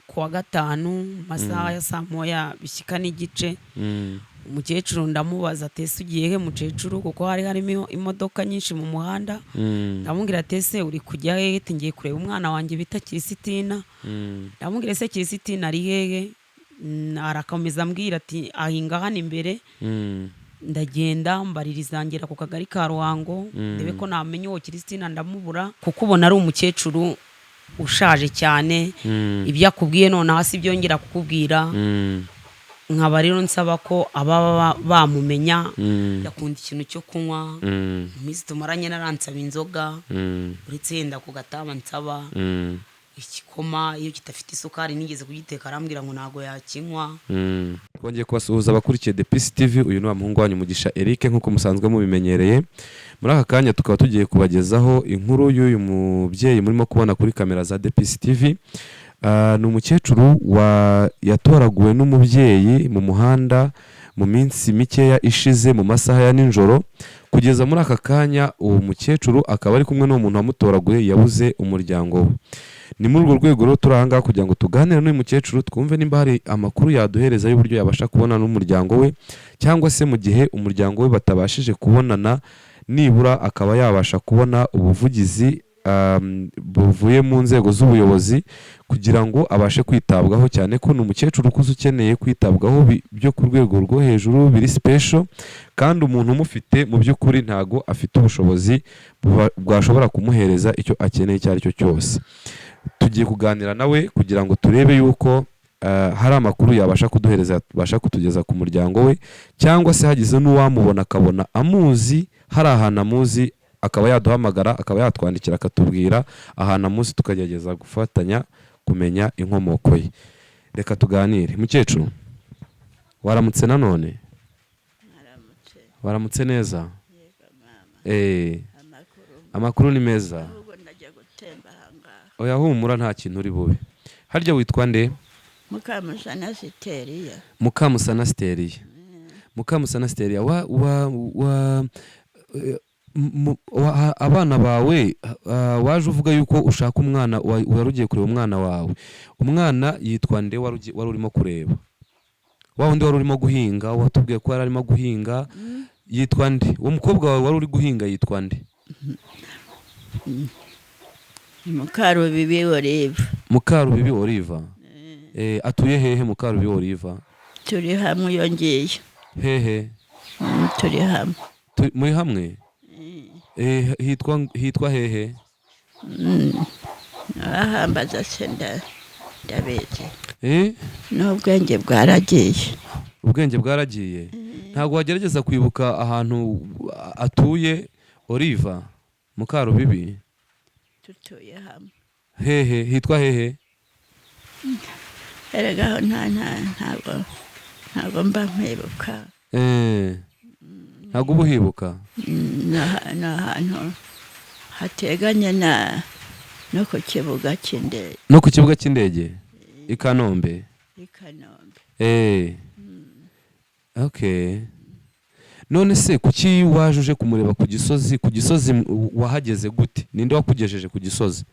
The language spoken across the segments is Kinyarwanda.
kuwa gatanu masaha ya saa moya bishyika n'igice. Umukecuru ndamubaza atese ugiye he mukecuru, kuko hari harimo imodoka nyinshi mu muhanda. Ndamubwira atese uri kujya he? Ngiye kureba umwana wanjye bita Kiristina. Ndamubwira ese Kiristina ari hehe? Arakomeza ambwira ati ahinga hano imbere. Ndagenda mbaririza ngera ku kagari ka Ruhango ndebe ko namenye uwo Kiristina, ndamubura kuko ubona ari umukecuru ushaje cyane. Ibyo akubwiye none hasi byongera kukubwira. Nkaba rero nsaba ko aba bamumenya. Yakunda ikintu cyo kunywa, iminsi tumaranye naransaba inzoga, uretse yenda ku gataba nsaba ikikoma iyo kitafite isukari nigeze kugiteka arambwira ngo ntago yakinywa. Twongeye kubasuhuza abakurikiye The Peace TV. Uyu ni wa muhungu wanyu Mugisha Eric nk'uko musanzwe mubimenyereye. Muri aka kanya tukaba tugiye kubagezaho inkuru y'uyu mubyeyi murimo kubona kuri kamera za The Peace TV. Ni umukecuru yatoraguwe n'umubyeyi mu muhanda mu minsi mikeya ishize mu masaha ya nijoro. Kugeza muri aka kanya uwo mukecuru akaba ari kumwe n'umuntu wamutoraguye yabuze umuryango we. Ni muri urwo rwego rero turi ahangaha kugira ngo tuganire n'uyu mukecuru twumve nimba hari amakuru yaduhereza y'uburyo yabasha kubona n'umuryango we, cyangwa se mu gihe umuryango we batabashije kubonana nibura akaba yabasha kubona ubuvugizi buvuye mu nzego z'ubuyobozi kugira ngo abashe kwitabwaho, cyane ko ni umukecuru ukuze ukeneye kwitabwaho byo ku rwego rwo hejuru biri special, kandi umuntu umufite mu by'ukuri ntago afite ubushobozi bwashobora kumuhereza icyo akeneye icyo ari cyo cyose. Tugiye kuganira nawe kugira ngo turebe yuko hari amakuru yabasha kuduhereza, yabasha kutugeza ku muryango we, cyangwa se hagize n'uwamubona akabona amuzi, hari ahantu amuzi akaba yaduhamagara, akaba yatwandikira akatubwira ahantu amuzi tukagerageza gufatanya kumenya inkomoko ye. Reka tuganire. Mukecuru waramutse nanone? Waramutse neza? Amakuru ni meza. Oya humura nta kintu uri bube. Harya witwa nde? Mukamusana Steriya. Mukamusana Steriya. Mukamusana Steriya abana bawe waje uvuga yuko ushaka umwana wari ugiye kureba umwana wawe. Umwana yitwa nde wari urimo kureba? Wa wundi wari urimo guhinga watubwiye ko yari arimo guhinga yitwa nde? Uwo mukobwa wawe wari uri guhinga yitwa nde? Mukarubibi Oliva. Mukarubibi Oliva. Atuye hehe Mukarubibi Oliva? Turi hamwe yongeye. Hehe? Turi hamwe. Muri hamwe? Hitwa hehe? Ahambaza senda ndabeze. N'ubwenge bwaragiye. Ubwenge bwaragiye? Ntago wagerageza kwibuka ahantu atuye Oliva Mukarubibi? Tutuye hamwe. Hehe? Hitwa hehe? Eragaho ntago mba mwibuka. Ntago ubuhibuka? N'ahantu hateganye no ku kibuga cy'indege. No ku kibuga cy'indege i Kanombe? I Kanombe. Okay. None se kuki waje uje kumureba ku Gisozi? Ku Gisozi wahageze gute? Ninde wakugejeje ku Gisozi?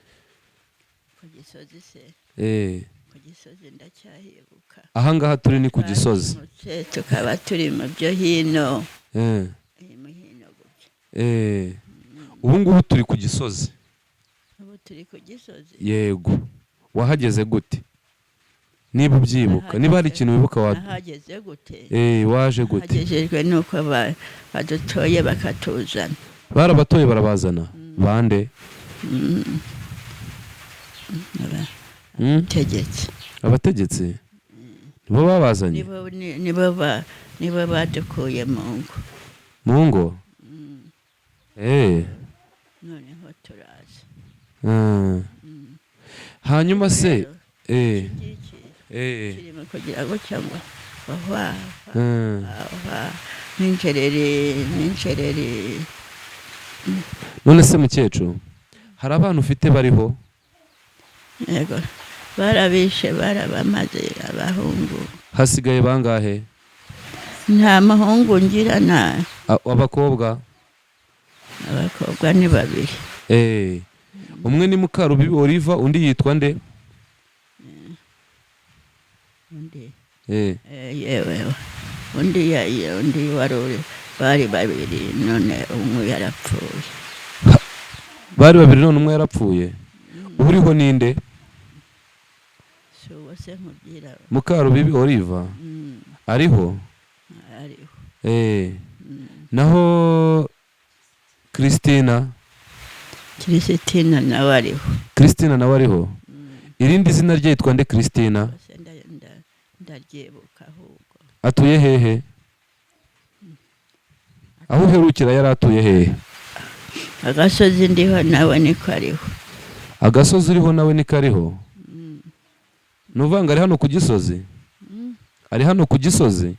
Ku Gisozi se? Ku Gisozi ndacyahibuka. Aha ngaha turi ni ku Gisozi. Tukaba turi mu byo hino. Ubu ngubu turi ku Gisozi. Ubu turi ku Gisozi? Yego. Wahageze gute? Niba ubyibuka, niba hari ikintu wibuka wahageze gute? Waje gute? Hagejejwe nuko badutoye bakatuzana. Barabatoye barabazana? Bande? Abategetsi. Abategetsi? Nibo babazanye? Nibo badukuye mu ngo. Mu ngo? Noneho turaza. Hanyuma se kirimo kugira ngo cyangwa n'incerere. None se mukecuru hari abantu ufite bariho? Yego barabishe barabamaze abahungu. Hasigaye bangahe? Nta mahungu ngira na. Abakobwa? Abakobwa ni babiri. Umwe ni Mukarubibi Oliva, undi yitwa nde? undi eh yewe undi wari bari babiri none umwe yarapfuye. bari babiri none umwe yarapfuye. uriho ninde? So wase nkubwira Mukarubibi Oliva ariho? ariho. naho Christina nawe ariho. Christina nawe ariho. irindi zina rye yitwa nde? Christina ndaryibuka ahubwo. atuye hehe? aho uherukira yari atuye hehe? Agasozi ndiho nawe niko ariho. Agasozi uriho nawe niko ariho? Nuvanga ari hano ku Gisozi? ari hano ku Gisozi?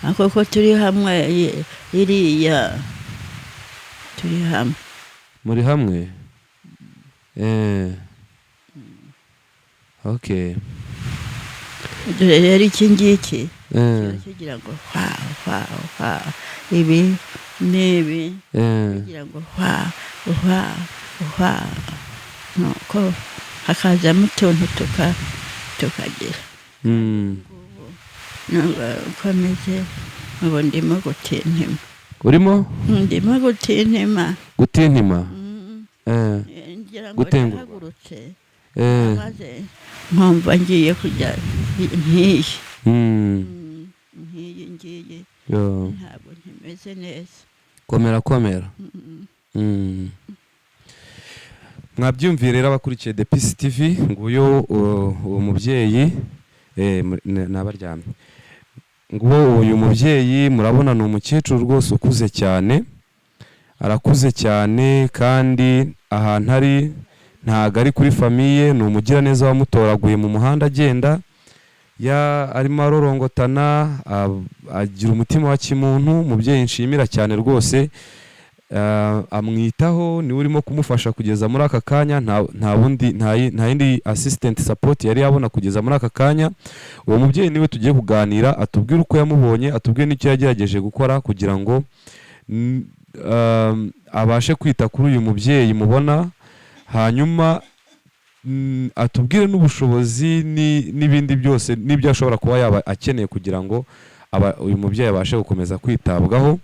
ako ko turi hamwe iriya turi hamwe. muri hamwe? okay. dore rero iki ngiki kigira ngo ibi n'ibi kigira ngo nuko hakazamo utuntu tukagira ukomeze ubu ndimo gutintema. urimo? ndimo gutintema. gutintema? ngira ngo ndahagurutse maze nkumva ngiye kujya nkiyi ngiye ntabwo ntimeze neza. komera. mwabyumviye rero abakurikiye The Peace TV, nguyo uwo mubyeyi nabaryamye. nguwo uyu mubyeyi murabona ni umukecuru rwose ukuze cyane, arakuze cyane kandi ahantu ari ntago ari kuri famiye, ni umugiraneza wamutoraguye mu muhanda agenda arimo arorongotana, agira umutima wa kimuntu. umubyeyi nshimira cyane rwose, amwitaho, niwe urimo kumufasha kugeza muri aka kanya. nta yindi assistant support yari yabona kugeza muri aka kanya. uwo mubyeyi niwe tugiye kuganira, atubwire uko yamubonye, atubwire n'icyo yagerageje gukora kugira ngo abashe kwita kuri uyu mubyeyi mubona, hanyuma atubwire n'ubushobozi n'ibindi byose n'ibyo ashobora kuba yaba akeneye kugira ngo uyu mubyeyi abashe gukomeza kwitabwaho.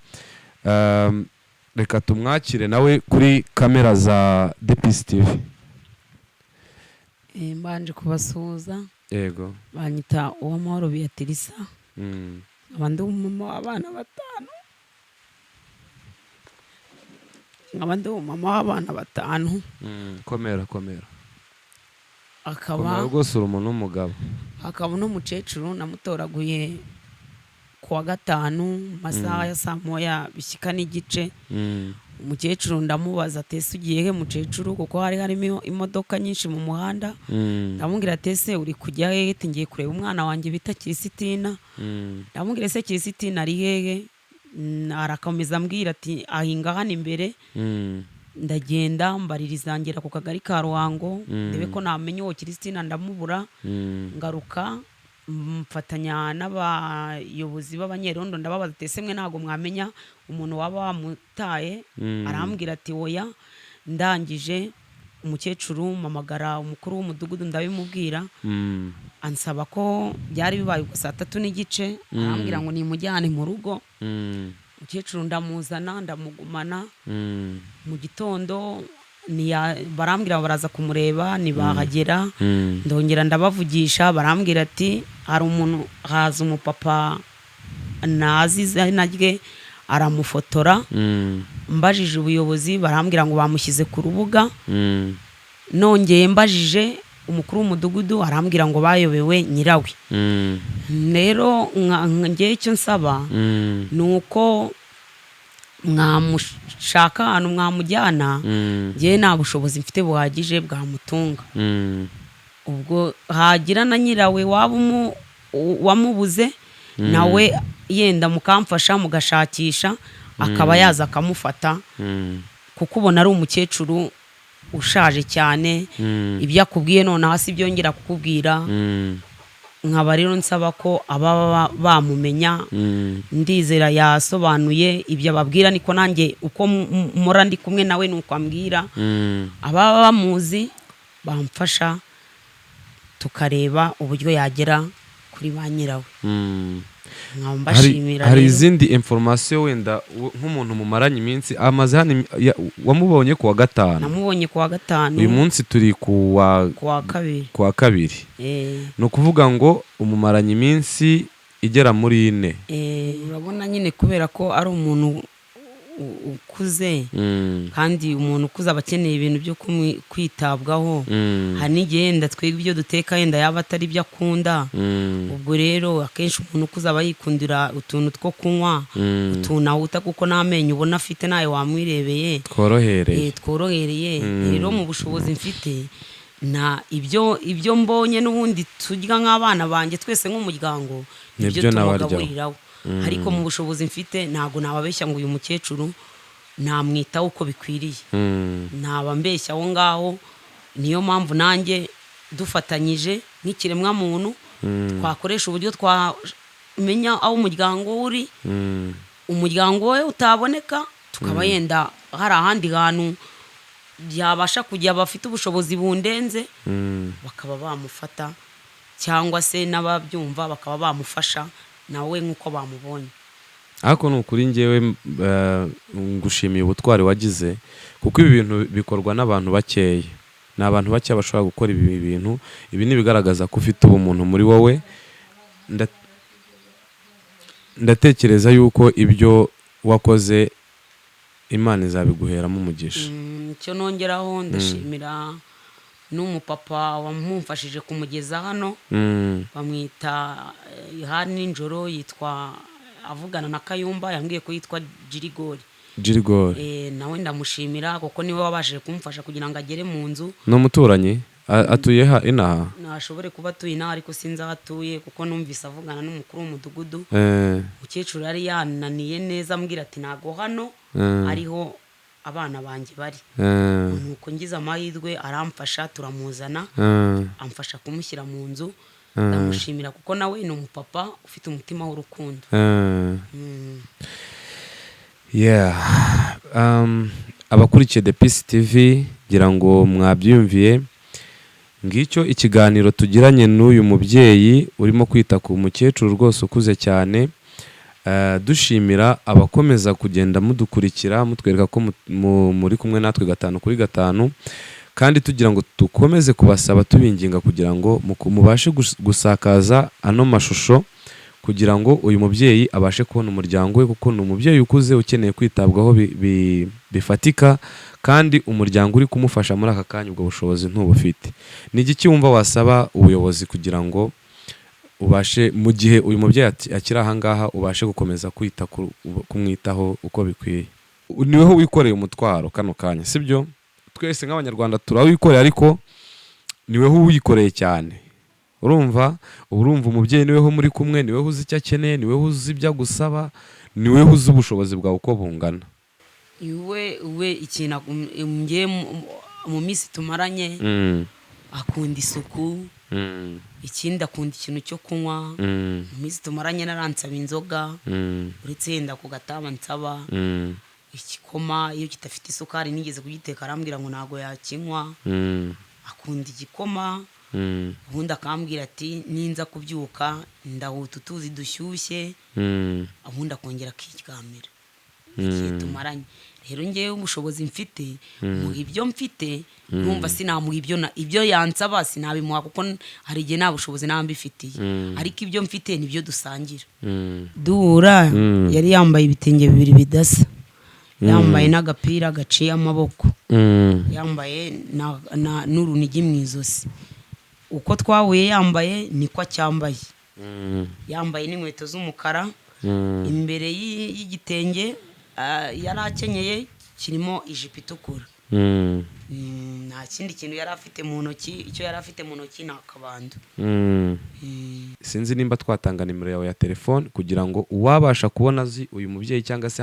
reka tumwakire nawe kuri kamera za The Peace TV. mbanje kubasuhuza. yego. banyita Uwamahoro Beatrice. abandi umumama w'abana batanu. komera. akaba rwose uri umuntu w'umugabo. akaba n'umukecuru namutoraguye kuwa gatanu masaha ya saa moya bishyika n'igice. umukecuru ndamubaza atese ugiye he mukecuru, kuko hari harimo imodoka nyinshi mu muhanda. ndamubwira atese uri kujya hehe? ngiye kureba umwana wanjye bita Kiristina. ndamubwira ese Kiristina ari hehe? arakomeza ambwira ati ahinga hano imbere. ndagenda mbaririza ngera ku kagari ka Ruhango ndebe ko namenye uwo Kiristina, ndamubura. ngaruka mfatanya n'abayobozi b'abanyerondo ndababaza ati mwe ntago mwamenya umuntu waba wamutaye? arambwira ati oya. ndangije umukecuru mamagara umukuru w'umudugudu ndabimubwira. ansaba ko byari bibaye saa 3:30. arambwira ngo nimujyane mu rugo. umukecuru ndamuzana ndamugumana. mu gitondo barambwira baraza kumureba ntibahagera. ndongera ndabavugisha, barambwira ati hari umuntu, haza umupapa nazi izina rye aramufotora. mbajije ubuyobozi barambwira ngo bamushyize ku rubuga. nongeye mbajije umukuru w'umudugudu arambwira ngo bayobewe nyirawe. rero ngiye icyo nsaba ni uko mwamushaka ahantu mwamujyana. ngewe nta bushobozi mfite buhagije bwamutunga. ubwo hagira na nyirawe waba wamubuze nawe yenda mukamfasha mugashakisha akaba yaza akamufata, kuko ubona ari umukecuru ushaje cyane. ibyo akubwiye none hasi byongera kukubwira. nkaba rero nsaba ko ababa bamumenya, ndizera yasobanuye ibyo ababwira, niko nanjye uko mura ndi kumwe nawe nuko ambwira. ababa bamuzi bamfasha tukareba uburyo yagera kuri ba nyirawe. nkaba hari mbashimira hari rero. izindi information wenda nk'umuntu mumaranye iminsi amaze hano wamubonye ku wa gatanu, namubonye ku wa gatanu, uyu munsi turi ku wa kabiri, ni ukuvuga ngo umumaranye iminsi igera muri 4. urabona nyine kubera ko ari umuntu ukuze, kandi umuntu ukuze aba akeneye ibintu byo kwitabwaho. hari n'igihe yenda twebwe ibyo duteka yenda yaba atari byo akunda, ubwo rero akenshi umuntu ukuze aba yikundira utuntu two kunywa, utuntu awuta kuko n'amenyo ubona afite nawe wamwirebeye tworohereye. rero mu bushobozi mfite na ibyo mbonye n'ubundi turya nk'abana banjye twese nk'umuryango nibyo tumagaburiraho. ariko mu bushobozi mfite ntago nababeshya ngo uyu mukecuru namwitaho uko bikwiriye, ntaba mbeshya aho ngaho. niyo mpamvu nanjye dufatanyije nk'ikiremwa muntu twakoresha uburyo twamenya aho umuryango uri, umuryango we utaboneka, tukaba yenda hari ahandi hantu byabasha kujya bafite ubushobozi bundenze, bakaba bamufata, cyangwa se n'ababyumva bakaba bamufasha nawe nk'uko bamubonye. ariko ni ukuri njyewe ngushimiye ubutwari wagize, kuko ibi bintu bikorwa n'abantu bakeya, ni abantu bakeya bashobora gukora ibi bintu. ibi ni bigaragaza ko ufite ubumuntu muri wowe. ndatekereza yuko ibyo wakoze Imana izabiguheramo umugisha. icyo nongeraho ndashimira n'umupapa wamumfashije kumugeza hano, bamwita hari nijoro, yitwa avugana na Kayumba, yambwiye ko yitwa Jirigori. nawe ndamushimira kuko niwe wabashije kumufasha kugira ngo agere mu nzu. ni umuturanyi atuye inaha? ntashobore kuba atuye inaha, ariko sinzi aho atuye kuko numvise avugana n'umukuru w'umudugudu. umukecuru yari yananiye neza, ambwira ati ntago hano ariho abana banjye bari. nuko ngize amahirwe aramfasha, turamuzana, amfasha kumushyira mu nzu. ndamushimira kuko nawe ni umupapa ufite umutima w'urukundo. abakurikiye The Peace TV ngira ngo mwabyumviye, ngicyo ikiganiro tugiranye n'uyu mubyeyi urimo kwita ku mukecuru rwose ukuze cyane. dushimira abakomeza kugenda mudukurikira, mutwereka ko muri kumwe natwe 5/5, kandi tugira ngo dukomeze kubasaba tubinginga kugira ngo mubashe gusakaza ano mashusho, kugira ngo uyu mubyeyi abashe kubona umuryango we, kuko ni umubyeyi ukuze ukeneye kwitabwaho bifatika, kandi umuryango uri kumufasha muri aka kanya ubwo bushobozi ntubufite. ni iki wumva wasaba ubuyobozi kugira ngo ubashe, mu gihe uyu mubyeyi akiri aha ngaha, ubashe gukomeza kumwitaho uko bikwiye? niweho wikoreye umutwaro kano kanya, sibyo? twese nk'abanyarwanda turawikoreye, ariko niweho wikoreye cyane. urumva umubyeyi niweho muri kumwe, niweho uzi icyo akeneye, niweho uzi ibyo agusaba, niweho uzi ubushobozi bwawe uko bungana. we ikintu ngiye mu minsi tumaranye, akunda isuku, ikindi akunda ikintu cyo kunywa. mu minsi tumaranye naransaba inzoga, uretse yenda ku gataba nsaba igikoma, iyo kitafite isukari nigeze kugiteka arambwira ngo ntago yakinywa. akunda igikoma, ubundi akambwira ati ninza kubyuka ndahuta utuzi dushyushye, ubundi akongera akiryamira. igihe tumaranye rero ngewe ubushobozi mfite, mu ibyo mfite numva sinamuha ibyo yansaba sinabimuha, kuko hari igihe nta bushobozi naba mbifitiye, ariko ibyo mfite nibyo dusangira. duhura yari yambaye ibitenge 2 bidasa, yambaye n'agapira gaciye amaboko, yambaye n'urunigi mu izosi. uko twahuye yambaye niko acyambaye, yambaye n'inkweto z'umukara, imbere y'igitenge yari akenyeye kirimo ijipo itukura. nta kindi kintu yari afite mu ntoki, icyo yari afite mu ntoki ni akabando. sinzi nimba twatanga nimero yawe ya telefone kugira ngo uwabasha kubona azi uyu mubyeyi, cyangwa se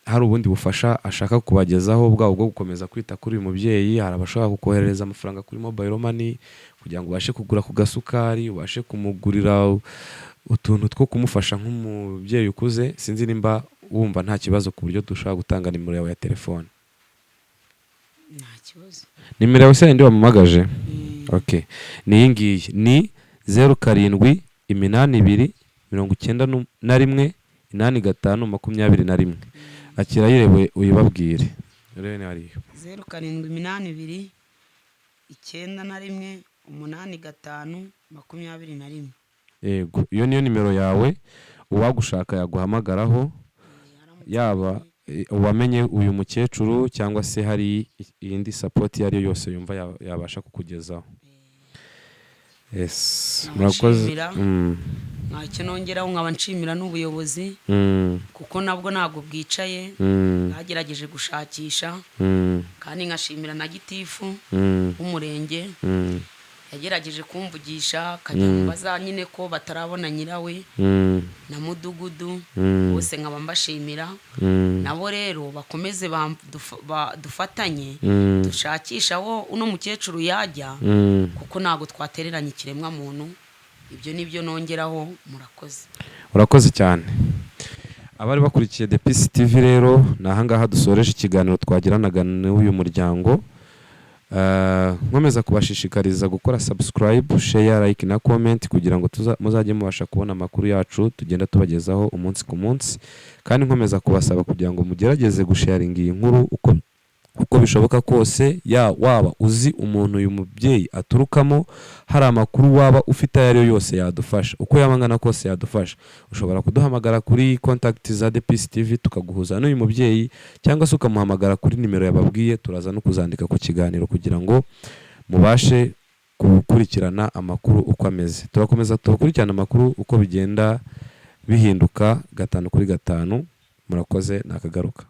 hari ubundi bufasha ashaka kubagezaho bwabo bwo gukomeza kwita kuri uyu mubyeyi. hari abashaka kukoherereza amafaranga kuri mobile money kugira ngo ubashe kugura ku gasukari, ubashe kumugurira utuntu two kumufasha nk'umubyeyi ukuze. sinzi nimba wumva nta kibazo ku buryo dushaka gutanga nimero yawe ya telefone. nta kibazo. nimero yawe se ndi wamamagaje? Okay, ni iyi ngiyi ni 0782918521. Akira yirewe uyibabwire rero ni hariyo 0782918521. yego, iyo niyo nimero yawe, uwagushaka yaguhamagaraho, yaba uwamenye uyu mukecuru cyangwa se hari iyindi support yari yose yumva yabasha kukugezaho. Yes, murakoze. Ntacyo nongeraho, nkaba nshimira n'ubuyobozi kuko nabwo ntabwo bwicaye, bagerageje gushakisha, kandi nkashimira na gitifu w'umurenge yagerageje kumvugisha, akajya mubaza nyine ko batarabona nyirawe na mudugudu bose, nkaba mbashimira. Nabo rero bakomeze dufatanye dushakisha aho uno mukecuru yajya, kuko ntabwo twatereranye ikiremwa muntu. Ibyo nibyo nongeraho. Murakoze. Urakoze cyane. Abari bakurikiye The Peace TV rero, nahangaha dusoreje ikiganiro twagiranaga n'uyu muryango. Nkomeza kubashishikariza gukora subscribe, share, like na comment kugira ngo muzajye mubasha kubona amakuru yacu tugenda tubagezaho umunsi ku munsi, kandi nkomeza kubasaba kugira ngo mugerageze gusharinga iyi nkuru uko bishoboka kose, waba uzi umuntu uyu mubyeyi aturukamo, hari amakuru waba ufite ayo yose yadufasha, uko yamangana kose yadufasha, ushobora kuduhamagara kuri contact za The Peace TV tukaguhuza n'uyu mubyeyi, cyangwa se ukamuhamagara kuri nimero yababwiye, turaza no kuzandika ku kiganiro kugira ngo mubashe gukurikirana amakuru uko ameze. Turakomeza tubakurikirana amakuru uko bigenda bihinduka 5 kuri 5. Murakoze, nakagaruka.